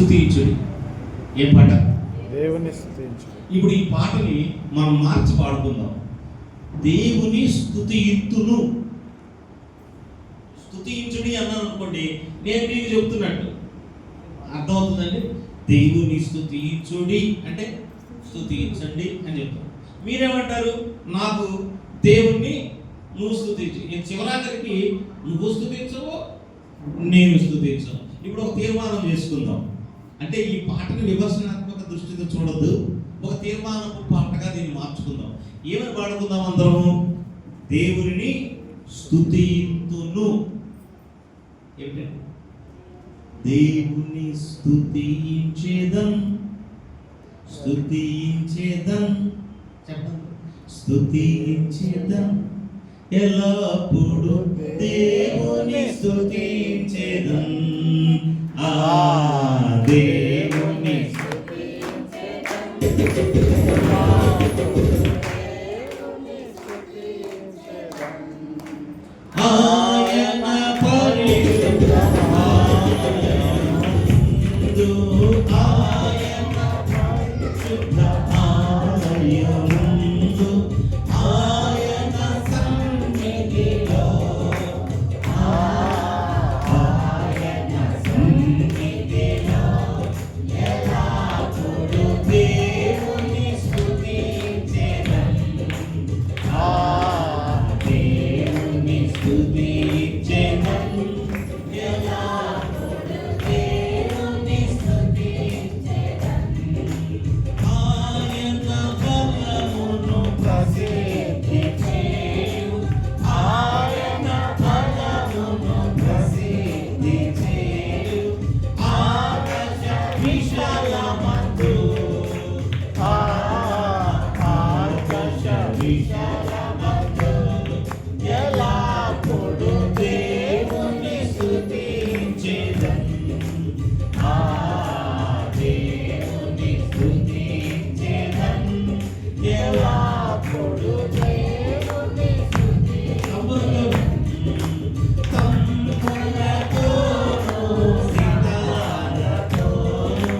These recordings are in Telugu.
స్తుతించుడి. ఏ పాట? దేవుని స్తుతించుడి. ఇప్పుడు ఈ పాటని మనం మార్చి పాడుకుందాం. దేవుని స్తుతింతును. స్తుతించుడి అన్నాను అనుకోండి, నేను మీకు చెప్తున్నట్టు అర్థమవుతుందండి. దేవుని స్తుతించుడి అంటే స్తుతించండి అని చెప్తాను. మీరేమంటారు? నాకు దేవుణ్ణి నువ్వు స్తుతించు. నేను చివరాఖరికి నువ్వు స్తుతించవు, నేను స్తుతించను. ఇప్పుడు ఒక తీర్మానం చేసుకుందాం. అంటే ఈ పాటని విమర్శనాత్మక దృష్టితో చూడొద్దు, ఒక తీర్మానపు పాటగా దీన్ని మార్చుకుందాం. ఏమని పాడుకుందాం అందరము? దేవుని స్తుతింతును. ఏమిటండి? దేవుని స్తుతించేదం, స్తుతించేదం. చెప్పండి. స్తుతించేదం ఎల్లప్పుడు దేవుని స్తుతించేదం. ఆ దేవుని ఆయన పరిశుద్ధ ఆలయమందు, ఆయన పరిశుద్ధ ఆలయమందు, ఆయన సన్నిధిలో, ఆయన సన్నిధిలో ఎల్లప్పుడూ దేవుని స్తుతించెదం. దేవుని స్తుతించెదం ఎల్లప్పుడూ దేవుని స్తుతించెదం. ఆయన బలమును ప్రసిద్ధి చేయు, ఆయన బలమును ప్రసిద్ధి చేయు. ఆకాశ విశాలమందు, ఆకాశ విశాలమందు ఎల్లప్పుడూ దేవుని స్తుతించెదం. దేవుని స్తుతించెదం ఎల్లప్పుడూ దేవుని స్తుతించెదం. తంబురతోను, సితారతోను,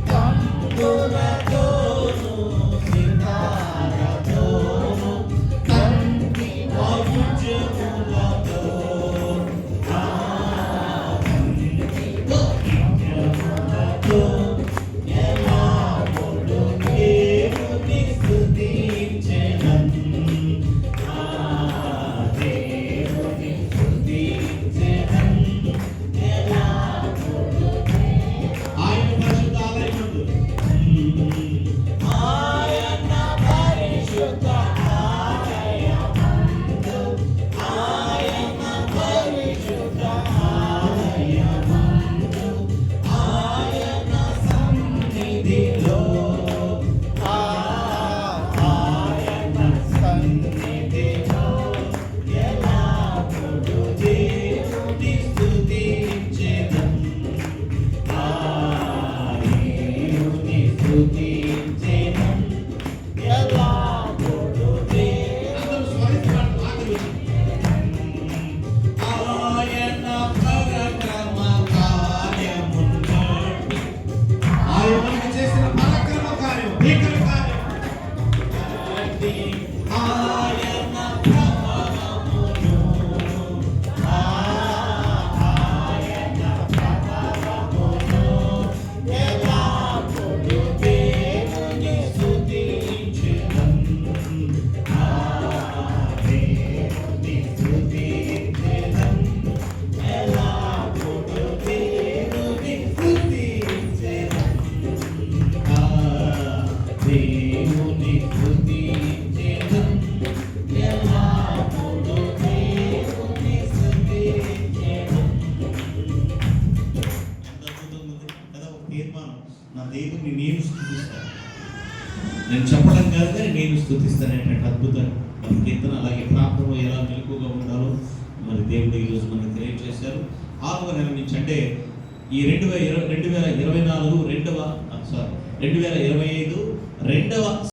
తంబురతోను, సితారతోను, తంతి వాయిద్యములతో, తంతి వాయిద్యములతో ఎల్లప్పుడూ దేవుని స్తుతించెదం. దేవుని స్తుతించెదం ఎల్లప్పుడూ. ఆయన పరిశుద్ధ ఆలయమందు, ఆయన పరిశుద్ధ ఆలయమందు, ఆయన పరిశుద్ధ ఆలయమందు, ఆయన సన్నిధిలో, ఆయన సన్నిధిలో ఎల్లప్పుడూ దేవుని స్తుతించెదం. దేవుని స్తుతించెదం ఎల్లప్పుడూ. అందరూ స్వరిస్తారు. ఆయన పరక్రమ కార్యమును బట్టి, ఆయన చేసిన పరక్రమ కార్యం, భీకర కార్యం బట్టి, ఆయన ప్రభావమును, ఆయన ప్రభావమును ఎల్లప్పుడూ దేవుని స్తుతించెదం. దేవుని స్తుతించెదం ఎల్లప్పుడూ దేవుని స్తుతించెదం. దేవుని స్తుతించెదం ఎల్లప్పుడూ దేవుని స్తుతించెదం. ఎంత అద్భుతంగా ఉంది కదా ఒక తీర్మానం. నా దేవుని నేను స్తుతిస్తాను, నేను చెప్పడం కాదు కానీ నేను స్తుతిస్తాను అనేటువంటి అద్భుతం మరి కీర్తన. అలాగే ప్రాంతంలో ఎలా మెలకుగా ఉండాలో మరి దేవుడు ఈరోజు మనకు తెలియజేశారు. 6వ నెల నుంచి అంటే ఈ 2024 2025 2వ